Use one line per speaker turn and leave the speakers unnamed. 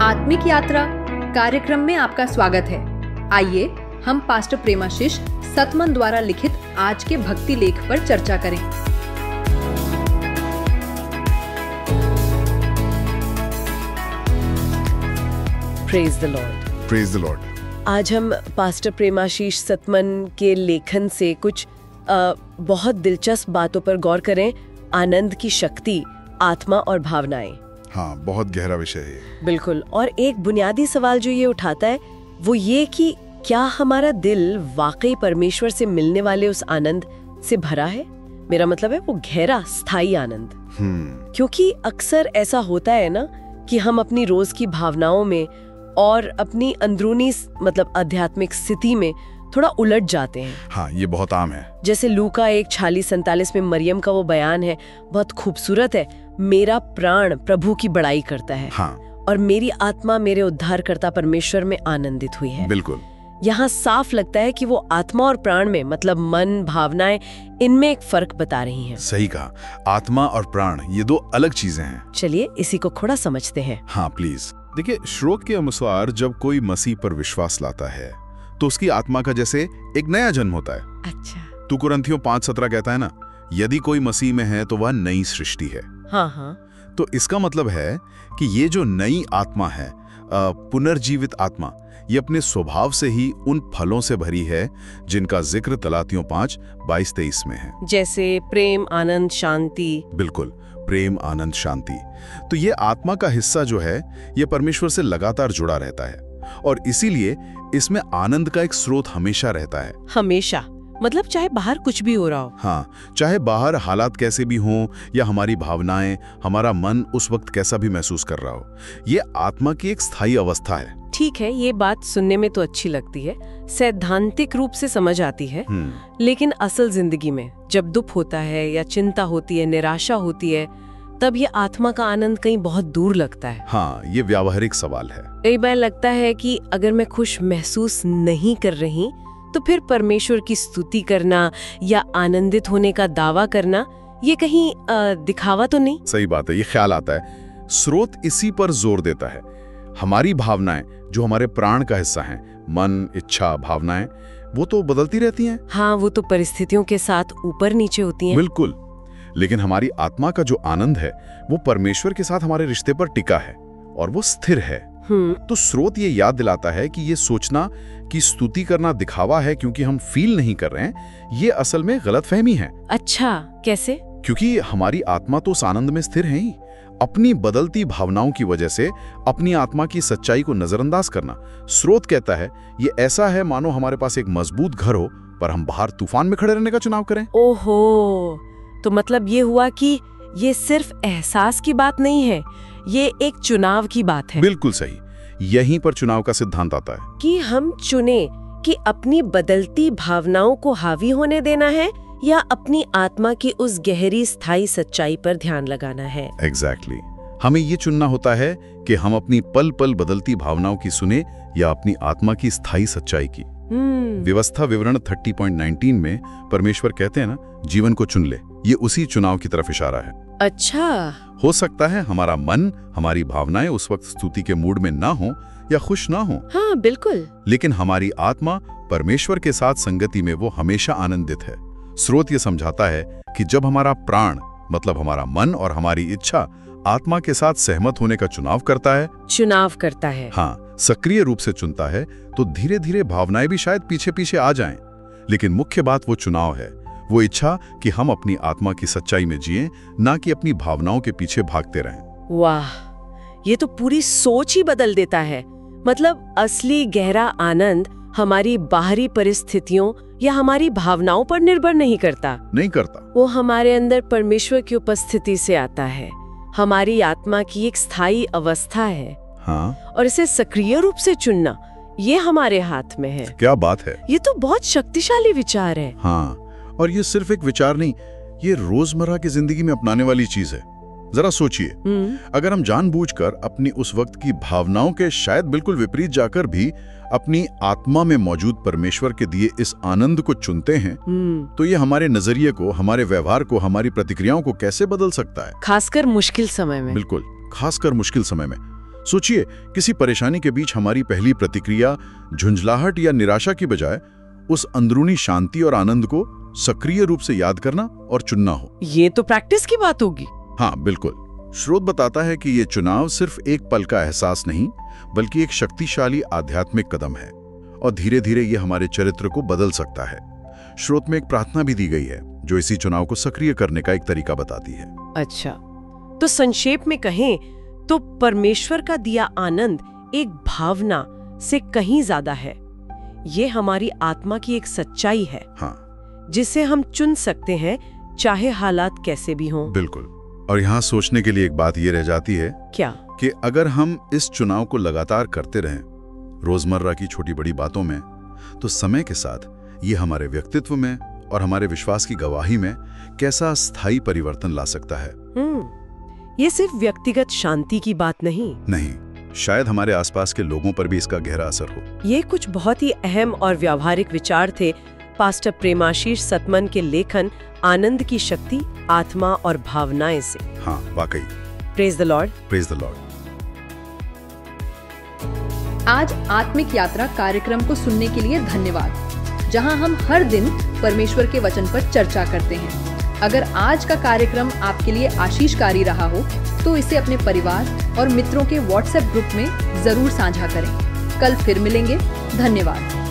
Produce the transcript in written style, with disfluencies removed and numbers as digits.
आत्मिक यात्रा कार्यक्रम में आपका स्वागत है। आइए हम पास्टर प्रेमाशीष सतमन द्वारा लिखित आज के भक्ति लेख पर चर्चा करें।
Praise the Lord.
Praise the Lord.
आज हम पास्टर प्रेमाशीष सतमन के लेखन से कुछ बहुत दिलचस्प बातों पर गौर करें। आनंद की शक्ति, आत्मा और भावनाएं।
हाँ, बहुत गहरा विषय है।
बिल्कुल। और एक बुनियादी सवाल जो ये उठाता है वो ये कि क्या हमारा दिल वाकई परमेश्वर से मिलने वाले उस आनंद से भरा है? मेरा मतलब है वो गहरा स्थायी आनंद। क्योंकि अक्सर ऐसा होता है ना कि हम अपनी रोज की भावनाओं में और अपनी अंदरूनी मतलब आध्यात्मिक स्थिति में थोड़ा उलझ जाते हैं।
हाँ, ये बहुत आम है।
जैसे लूका 1:46 में मरियम का वो बयान है, बहुत खूबसूरत है। मेरा प्राण प्रभु की बड़ाई करता है।
हाँ।
और मेरी आत्मा मेरे उद्धारकर्ता परमेश्वर में आनंदित हुई है।
बिल्कुल।
यहाँ साफ लगता है कि वो आत्मा और प्राण में मतलब मन, भावनाएं, इनमें एक फर्क बता रही हैं।
सही कहा। आत्मा और प्राण ये दो अलग चीजें हैं।
चलिए इसी को थोड़ा समझते हैं।
हाँ प्लीज। देखिए, श्लोक के अनुसार जब कोई मसीह पर विश्वास लाता है तो उसकी आत्मा का जैसे एक नया जन्म होता है।
अच्छा।
तो कुरिन्थियों 5:17 कहता है ना, यदि कोई मसीह में है तो वह नई सृष्टि है।
हाँ हाँ।
तो इसका मतलब है कि ये जो नई आत्मा है, पुनर्जीवित आत्मा, ये अपने स्वभाव से ही उन फलों से भरी है जिनका जिक्र गलातियों 5:22-23 में है।
जैसे प्रेम, आनंद, शांति।
बिल्कुल, प्रेम, आनंद, शांति। तो ये आत्मा का हिस्सा जो है ये परमेश्वर से लगातार जुड़ा रहता है और इसीलिए इसमें आनंद का एक स्रोत हमेशा रहता है।
हमेशा मतलब चाहे बाहर कुछ भी हो रहा हो।
हाँ, चाहे बाहर हालात कैसे भी हों या हमारी भावनाएं, हमारा मन उस वक्त कैसा भी महसूस कर रहा हो, ये आत्मा की एक स्थायी अवस्था है।
ठीक है, ये बात सुनने में तो अच्छी लगती है, सैद्धांतिक रूप से समझ आती है। लेकिन असल जिंदगी में जब दुख होता है या चिंता होती है, निराशा होती है, तब ये आत्मा का आनंद कहीं बहुत दूर लगता है।
हाँ, ये व्यावहारिक सवाल है।
कई बार लगता है कि अगर मैं खुश महसूस नहीं कर रही तो फिर परमेश्वर की स्तुति करना या आनंदित होने का दावा करना ये कहीं दिखावा तो नहीं?
सही बात है, ये ख्याल आता है। स्रोत इसी पर जोर देता है। हमारी भावनाएं जो हमारे प्राण का हिस्सा हैं, मन, इच्छा, भावनाएं, वो तो बदलती रहती हैं।
हाँ, वो तो परिस्थितियों के साथ ऊपर नीचे होती हैं।
बिल्कुल। लेकिन हमारी आत्मा का जो आनंद है वो परमेश्वर के साथ हमारे रिश्ते पर टिका है और वो स्थिर है। तो स्रोत ये याद दिलाता है कि ये सोचना कि स्तुति करना दिखावा है क्योंकि हम फील नहीं कर रहे हैं, ये असल में गलतफहमी है।
अच्छा, कैसे?
क्योंकि हमारी आत्मा तो उस आनंद में स्थिर है ही। अपनी बदलती भावनाओं की वजह से अपनी आत्मा की सच्चाई को नजरअंदाज करना, स्रोत कहता है, ये ऐसा है मानो हमारे पास एक मजबूत घर हो पर हम बाहर तूफान में खड़े रहने का चुनाव करें।
ओहो, तो मतलब ये हुआ कि ये सिर्फ एहसास की बात नहीं है, ये एक चुनाव की बात है।
बिल्कुल सही। यहीं पर चुनाव का सिद्धांत आता है
कि हम चुने कि अपनी बदलती भावनाओं को हावी होने देना है या अपनी आत्मा की उस गहरी स्थायी सच्चाई पर ध्यान लगाना है।
एग्जैक्टली। हमें ये चुनना होता है कि हम अपनी पल पल बदलती भावनाओं की सुने या अपनी आत्मा की स्थायी सच्चाई की। व्यवस्था विवरण 30.19 में परमेश्वर कहते हैं ना, जीवन को चुन ले। ये उसी चुनाव की तरफ इशारा है।
अच्छा।
हो सकता है हमारा मन, हमारी भावनाएं उस वक्त स्तुति के मूड में ना हो या खुश ना हो।
हाँ बिल्कुल।
लेकिन हमारी आत्मा परमेश्वर के साथ संगति में वो हमेशा आनंदित है। स्रोत ये समझाता है कि जब हमारा प्राण मतलब हमारा मन और हमारी इच्छा आत्मा के साथ सहमत होने का चुनाव करता है, हाँ, सक्रिय रूप से चुनता है, तो धीरे धीरे भावनाएं भी शायद पीछे पीछे आ जाएं। लेकिन मुख्य बात वो चुनाव है, वो इच्छा कि हम अपनी आत्मा की सच्चाई में जिएं, ना कि अपनी भावनाओं के पीछे भागते रहें।
वाह, ये तो पूरी सोच ही बदल देता है। मतलब असली गहरा आनंद हमारी बाहरी परिस्थितियों या हमारी भावनाओं पर निर्भर नहीं करता। वो हमारे अंदर परमेश्वर की उपस्थिति से आता है, हमारी आत्मा की एक स्थायी अवस्था है।
हाँ।
और इसे सक्रिय रूप से चुनना ये हमारे हाथ में है।
क्या बात है।
ये तो बहुत शक्तिशाली विचार है।
हाँ, और ये सिर्फ एक विचार नहीं, ये रोजमर्रा की जिंदगी में अपनाने वाली चीज है। जरा सोचिए, अगर हम जानबूझकर अपनी उस वक्त की भावनाओं के शायद बिल्कुल विपरीत जाकर भी अपनी आत्मा में मौजूद परमेश्वर के दिए इस आनंद को चुनते हैं, तो ये हमारे नजरिए को, हमारे व्यवहार को, हमारी प्रतिक्रियाओं को कैसे बदल सकता है।
खासकर मुश्किल समय में।
बिल्कुल, खासकर मुश्किल समय में। सोचिए, किसी परेशानी के बीच हमारी पहली प्रतिक्रिया झुंझलाहट या निराशा की बजाय उस अंदरूनी शांति और आनंद को सक्रिय रूप से याद करना और चुनना हो।
ये तो प्रैक्टिस की बात होगी।
हाँ बिल्कुल। स्रोत बताता है कि ये चुनाव सिर्फ एक पल का एहसास नहीं, बल्कि एक शक्तिशाली आध्यात्मिक कदम है और धीरे धीरे ये हमारे चरित्र को बदल सकता है। स्रोत में एक प्रार्थना भी दी गई है जो इसी चुनाव को सक्रिय करने का एक तरीका बताती है।
अच्छा, तो संक्षेप में कहें तो परमेश्वर का दिया आनंद एक भावना से कहीं ज्यादा है। ये हमारी आत्मा की एक सच्चाई है।
हाँ,
जिसे हम चुन सकते हैं, चाहे हालात कैसे भी हों।
बिल्कुल। और यहाँ सोचने के लिए एक बात ये रह जाती है
क्या
कि अगर हम इस चुनाव को लगातार करते रहें रोजमर्रा की छोटी बड़ी बातों में, तो समय के साथ ये हमारे व्यक्तित्व में और हमारे विश्वास की गवाही में कैसा स्थायी परिवर्तन ला सकता है।
ये सिर्फ व्यक्तिगत शांति की बात नहीं,
शायद हमारे आसपास के लोगों पर भी इसका गहरा असर हो।
ये कुछ बहुत ही अहम और व्यावहारिक विचार थे पास्टर प्रेमाशीष सतमन के लेखन आनंद की शक्ति, आत्मा और भावनाएं से।
हाँ वाकई।
Praise the Lord.
Praise the Lord.
आज आत्मिक यात्रा कार्यक्रम को सुनने के लिए धन्यवाद, जहां हम हर दिन परमेश्वर के वचन पर चर्चा करते हैं। अगर आज का कार्यक्रम आपके लिए आशीषकारी रहा हो तो इसे अपने परिवार और मित्रों के व्हाट्सएप ग्रुप में जरूर साझा करें। कल फिर मिलेंगे। धन्यवाद।